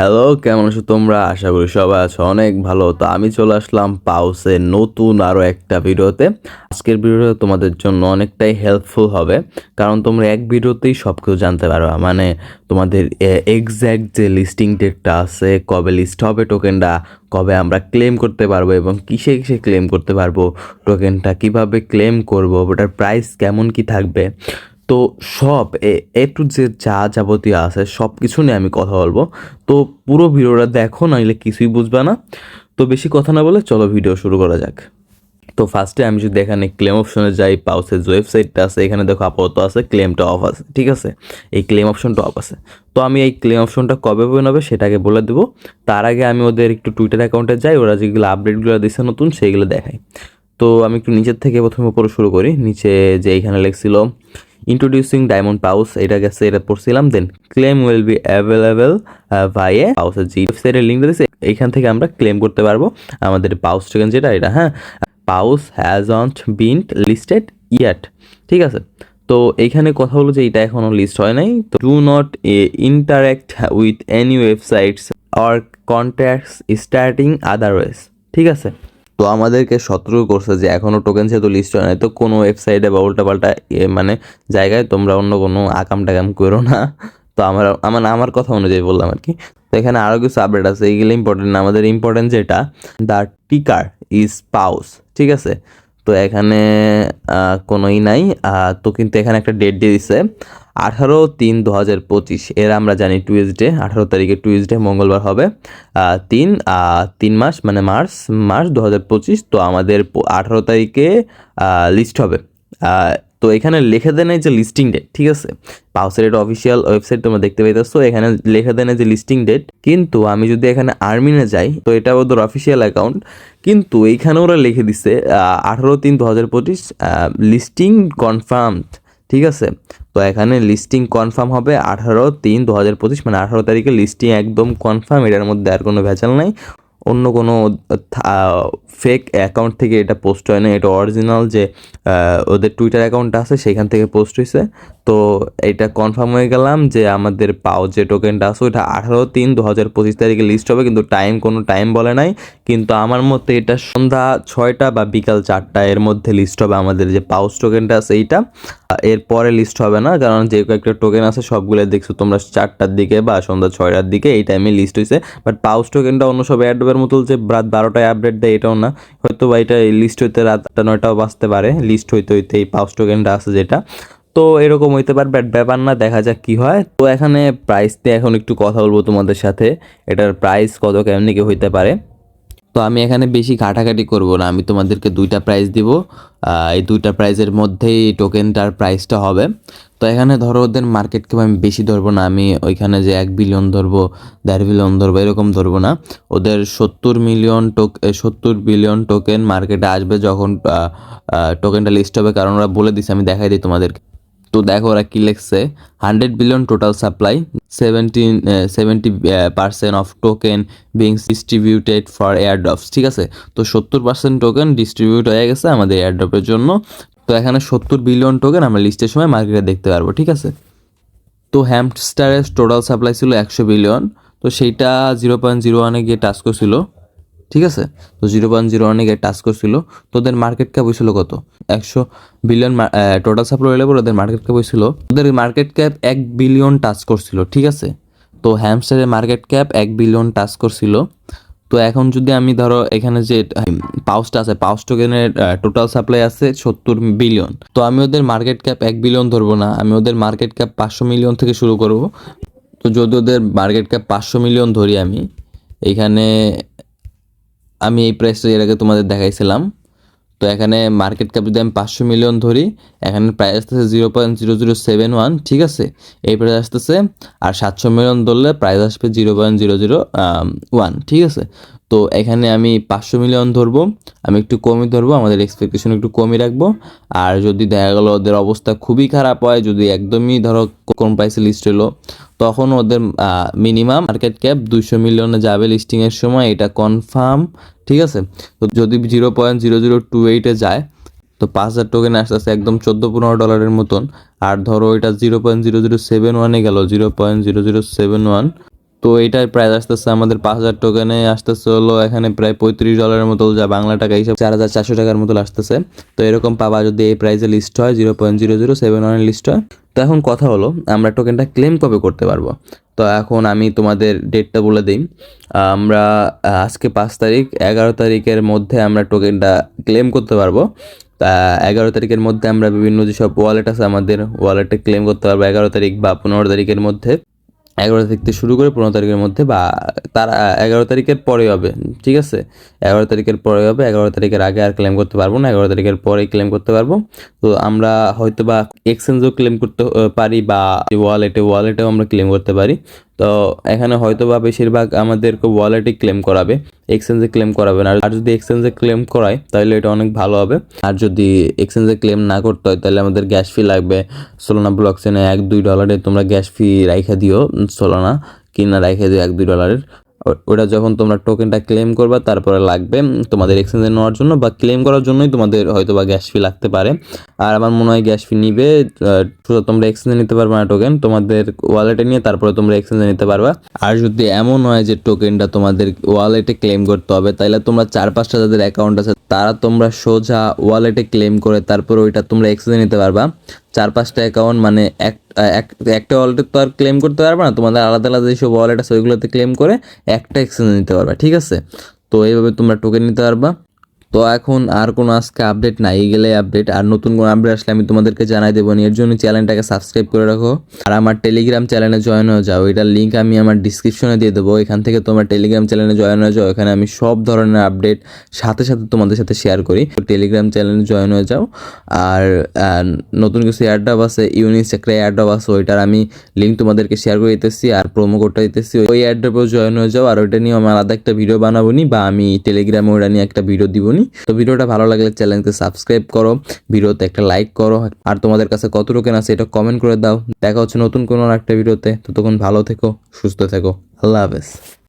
Hello, কেমন আছো তোমরা? আশা করি সবাই আছো অনেক ভালো। তো আমি চলে আসলাম পাউসের নতুন আরও একটা ভিডিওতে। আজকের ভিডিওটা তোমাদের জন্য অনেকটাই হেল্পফুল হবে, কারণ তোমরা এক ভিডিওতেই সব কিছু জানতে পারবে। মানে তোমাদের এক্স্যাক্ট যে লিস্টিং ডেটটা আছে, কবে লিস্ট হবে টোকেনটা, কবে আমরা ক্লেম করতে পারবো এবং কিসে কিসে ক্লেম করতে পারবো, টোকেনটা কিভাবে ক্লেম করব, ওটার প্রাইস কেমন কি থাকবে। তো সব এ টু জেড যা যাবতীয় আছে সব কিছু নিয়ে আমি কথা বলবো। তো পুরো ভিডিওটা দেখো, নাইলে কিছুই বুঝবে না। তো বেশি কথা না বলে চলো ভিডিও শুরু করা যাক। তো ফার্স্টে আমি যদি এখানে ক্লেম অপশনে যাই, পাউসের যে ওয়েবসাইটটা আছে এখানে দেখো আপাতত আছে ক্লেমটা অফ আছে, ঠিক আছে। এই ক্লেম অপশনটা অফ আছে। তো আমি এই ক্লেম অপশনটা কবে হবে সেটাকে বলে দেবো। তার আগে আমি ওদের একটু টুইটার অ্যাকাউন্টে যাই, ওরা যেগুলো আপডেটগুলো দিচ্ছে নতুন সেইগুলো দেখাই। তো আমি একটু নিচের থেকে প্রথমে উপরে শুরু করি। নিচে যে এইখানে লেখছিল ইন্ট্রোডিউসিং ডায়মন্ড পাউস, এটা গেছে, এটা পড়ছিলাম। দেন ক্লেম উইল বি অ্যাভেলেবেল ভাইয়ে পাউসের যে ওয়েবসাইটের লিঙ্কটা দিচ্ছে, এইখান থেকে আমরা ক্লেম করতে পারবো আমাদের পাউস টোকেন যেটা, এটা হ্যাঁ। Paws has not been listed yet, ঠিক আছে। তো এইখানে কথা হলো যে এটা এখনো লিস্ট হয় নাই। তো do not interact with any websites or contacts starting otherwise, ঠিক আছে। তো আমাদেরকে সতর্ক করছে যে এখনও টোকেন যেহেতু লিস্ট হয় নাই, তো কোনো ওয়েবসাইটে বা উল্টাপাল্টা মানে জায়গায় তোমরা অন্য কোনো আকাম টাকাম করো না। তো আমার কথা অনুযায়ী বললাম আর কি। তো এখানে আরও কিছু আপডেট আছে, এইগুলো ইম্পর্টেন্ট না। আমাদের ইম্পর্টেন্ট যেটা, দ্য টিকার ইজ পাউস, ঠিক আছে। তো এখানে কোনোই নাই। তো কিন্তু এখানে একটা ডেট দিয়ে দিছে 18/3/2025। এর আমরা জানি টুইসডে, 18 তারিখে টুইসডে মঙ্গলবার হবে। তিন 3 মাস মানে মার্চ মার্চ 2025। তো আমাদের 18 তারিখে লিস্ট হবে। তো এখানে লিখে দেন যে লিস্টিং ডেট, ঠিক আছে। পাউসের এটা অফিসিয়াল ওয়েবসাইট, তোমরা দেখতে পাইতেছো এখানে লিখে দেন যে লিস্টিং ডেট। কিন্তু আমি যদি এখানে আর্মিনে যাই, তো এটা ওদের অফিসিয়াল অ্যাকাউন্ট, কিন্তু এইখানে ওরা লিখে দিছে 18/3/2025 লিস্টিং কনফার্মড, ঠিক আছে। তো এখানে লিস্টিং কনফার্ম হবে 18/3/2025, মানে 18 তারিখে লিস্টিং একদম কনফার্ম, এটার মধ্যে আর কোনো ভেজাল নাই। অন্য কোনো ফেক অ্যাকাউন্ট থেকে এটা পোস্ট হয় না, এটা অরিজিনাল যে ওদের টুইটার অ্যাকাউন্টটা আছে সেখান থেকে পোস্ট হয়েছে। তো এটা কনফার্ম হয়ে গেলাম যে আমাদের পাও যে টোকেনটা আছে ওইটা 18/3/2025 লিস্ট হবে, কিন্তু কোনো টাইম বলে নাই। কিন্তু আমার মতে এটা সন্ধ্যা 6টা বা বিকাল 4টা এর মধ্যে লিস্ট হবে আমাদের যে পাউস টোকেনটা আছে এইটা। এর পরে লিস্ট হবে না, কারণ যে কয়েকটা টোকেন আছে সবগুলো দেখছো তোমরা 4টার দিকে বা সন্ধ্যা 6টার দিকে এই টাইমে লিস্ট হয়েছে। বাট পাউস টোকেনটা অন্য সব অ্যাডবের মতো যে রাত 12টায় আপডেট দেয় এটাও না, হয়তো বা এটা লিস্ট হইতে রাত 8টা 9টাও বাজতে পারে। লিস্ট হইতে হইতে এই পাউস টোকেনটা আছে যেটা, তো এরকম হইতে পারে, বাট ব্যাপার না, দেখা যাক কি হয়। তো এখানে প্রাইস নিয়ে এখন একটু কথা বলবো তোমাদের সাথে, এটার প্রাইস কত কেমনি কি হইতে পারে। তো আমি এখানে বেশি ঘাটাঘাটি করব না, আমি তোমাদেরকে দুইটা প্রাইস দিব। এই দুইটা প্রাইজের মধ্যেই টোকেনটার প্রাইসটা হবে। তো এখানে ধরো ওদের মার্কেট ক্যাপ আমি বেশি ধরবো না, আমি ওইখানে যে 1 বিলিয়ন ধরবো, 1.5 বিলিয়ন ধরবো, এরকম ধরবো না। ওদের 70 বিলিয়ন টোকেন মার্কেটে আসবে যখন টোকেনটা লিস্ট হবে, কারণ ওরা বলে দিছে, আমি দেখাই দিই তোমাদেরকে। তো দেখো ওরা কি লিখছে, 100 billion total supply, 70% of token being distributed for airdrops, ঠিক আছে। তো 70% টোকেন ডিস্ট্রিবিউট হয়ে গেছে আমাদের এয়ারড্রপের জন্য। তো এখানে 70 বিলিয়ন টোকেন আমরা লিস্টের সময় মার্কেটে দেখতে পারবো, ঠিক আছে। তো হ্যামস্টারের টোটাল সাপ্লাই ছিল 100 বিলিয়ন। তো সেইটা 0.01-এ গিয়ে টাচ করছিল, ঠিক আছে। তো 0.01-এ গিয়ে টাচ করছিল। তো ওদের মার্কেট ক্যাপ হয়েছিল কত, 100 বিলিয়ন টোটাল সাপ্লাই হলে পরে ওদের মার্কেট ক্যাপ হয়েছিল, ওদের মার্কেট ক্যাপ 1 বিলিয়ন টাচ করছিল, ঠিক আছে। তো হ্যামস্টারের মার্কেট ক্যাপ 1 বিলিয়ন টাচ করছিল। তো এখন যদি আমি ধরো এখানে যে পাউসটা আছে, পাউস টোকেনের টোটাল সাপ্লাই আছে 70 বিলিয়ন। তো আমি ওদের মার্কেট ক্যাপ 1 বিলিয়ন ধরবো না, আমি ওদের মার্কেট ক্যাপ 500 মিলিয়ন থেকে শুরু করব। তো যদি ওদের মার্কেট ক্যাপ 500 মিলিয়ন ধরি আমি, এইখানে আমি এই প্রাইসটা এর আগে তোমাদের দেখাইছিলাম। তো এখানে মার্কেট ক্যাপ যদি আমি 500 মিলিয়ন ধরি, এখানে প্রাইস আসতেছে 0.0071, ঠিক আছে। এই প্রাইস আসতেছে। আর 700 মিলিয়ন ধরলে প্রাইস আসবে 0.001, ঠিক আছে। তো এখানে আমি 500 মিলিয়ন ধরবো, আমি একটু কমই ধরবো, আমাদের এক্সপেকটেশন একটু কমই রাখবো। আর যদি দেখা গেলো ওদের অবস্থা খুবই খারাপ হয়, যদি একদমই ধরো কোন প্রাইসে লিস্ট হলো, তখন ওদের মিনিমাম মার্কেট ক্যাপ 200 মিলিয়নে যাবে লিস্টিংয়ের সময়, এটা কনফার্ম, ঠিক আছে। তো যদি 0.0028-এ যায়, তো 5,000 টোকেন আসতে আসতে একদম $14-15 মতন। আর ধরো এটা 0.0071-এ গেল, 0.0071, তো এটার প্রাইস আসতেছে আমাদের 5,000 টোকেনে আসতেছে হলো এখানে প্রায় $35 মতো, যা বাংলা টাকা হিসাবে 4,400 টাকার মতো আসতেছে। তো এরকম পাবা যদি এই প্রাইসে লিস্ট হয় 0.0071 লিস্ট হয়। তো এখন কথা হলো আমরা টোকেনটা ক্লেম কবে করতে পারবো। তো এখন আমি তোমাদের ডেটটা বলে দিই। আমরা আজকে 5 তারিখ, 11 তারিখের মধ্যে আমরা টোকেনটা ক্লেম করতে পারবো। তা 11 তারিখের মধ্যে আমরা বিভিন্ন যেসব ওয়ালেট আছে আমাদের ওয়ালেটে ক্লেম করতে পারবো 11 তারিখ বা 15 তারিখের মধ্যে। 11 তারিখ থেকে শুরু করে 15 তারিখের মধ্যে, বা তার 11 তারিখের পরে হবে, ঠিক আছে? 11 তারিখের পরে হবে, 11 তারিখের আগে আর ক্লেম করতে পারবো না, 11 তারিখের পরেই ক্লেম করতে পারবো। তো আমরা হয়তো বা এক্সচেঞ্জও ক্লেম করতে পারি, বা ওয়ালেটেও আমরা ক্লেম করতে পারি। তো এখানে হয়তো বা বেশিরভাগ আমাদেরকে ওয়ালেটে ক্লেম করাবে, এক্সচেঞ্জে ক্লেম করাবে না। আর যদি এক্সচেঞ্জে ক্লেম করায় তাহলে এটা অনেক ভালো হবে। আর যদি এক্সচেঞ্জে ক্লেম না করতে হয় তাহলে আমাদের গ্যাস ফি লাগবে। সোলানা ব্লকচেনে $1-2 তোমরা গ্যাস ফি রাইখা দিও, সোলানা কিনা রাইখা দিও $1-2। ওটা যখন তোমরা টোকেনটা ক্লেম করবা তারপরে লাগবে তোমাদের এক্সচেঞ্জে নেওয়ার জন্য, বা ক্লেম করার জন্যই তোমাদের হয়তো বা গ্যাস ফি লাগতে পারে। আর আমার মনে হয় গ্যাস ফি নিবে। তোমরা এক্সচেঞ্জে নিতে পারবে না টোকেন, তোমাদের ওয়ালেটে নিয়ে তারপরে তোমরা এক্সচেঞ্জে নিতে পারবা। আর যদি এমন হয় যে টোকেনটা তোমাদের ওয়ালেটে ক্লেম করতে হবে, তাহলে তোমরা 4-5টা যাদের অ্যাকাউন্ট আছে তারা তোমরা সোজা ওয়ালেটে ক্লেম করে তারপর ওইটা তোমরা এক্সচেঞ্জে নিতে পারবা। 4-5টা অ্যাকাউন্ট মানে একটা ওয়ালেটে তো আর ক্লেম করতে পারবে না, তোমাদের আলাদা আলাদা যেসব ওয়ালেট আছে ওইগুলোতে ক্লেম করে একটা এক্সচেঞ্জে নিতে পারবা, ঠিক আছে? তো এইভাবে তোমরা টোকেন নিতে পারবা। তো এখন আর কোনো আজকে আপডেট নাই, গেলে আপডেট। আর নতুন কোনো আপডেট আসলে আমি তোমাদেরকে জানাই দেবো। এর জন্য চ্যানেলটাকে সাবস্ক্রাইব করে রাখো, আর আমার টেলিগ্রাম চ্যানেলে জয়েন হয়ে যাও। এটার লিঙ্ক আমি আমার ডিসক্রিপশনে দিয়ে দেবো, এখান থেকে তোমার টেলিগ্রাম চ্যানেলে জয়েন হয়ে যাও। এখানে আমি সব ধরনের আপডেট সাথে সাথে তোমাদের সাথে শেয়ার করি। তো টেলিগ্রাম চ্যানেলে জয়েন হয়ে যাও। আর নতুন কিছু এয়ারড্রপ আছে, ইউনিস একটা এয়ারড্রপ আছে, ওইটার আমি লিঙ্ক তোমাদেরকে শেয়ার করে দিতেছি, আর প্রোমো কোডটা দিতেছি। ওই এয়ারড্রপেও জয়েন হয়ে যাও, আর ওইটা নিয়ে আমি আলাদা একটা ভিডিও বানাবো নি, বা আমি টেলিগ্রামে ওটা নিয়ে একটা ভিডিও দিব নি। তো ভিডিওটা ভালো লাগলে চ্যানেলকে সাবস্ক্রাইব করো, ভিডিওতে একটা লাইক করো, আর তোমাদের কাছে কত টোকেন আছে এটা কমেন্ট করে দাও। দেখা হচ্ছে নতুন কোনো একটা ভিডিওতে। ততক্ষণ ভালো থেকো, সুস্থ থেকো, আল্লাহ হাফেজ।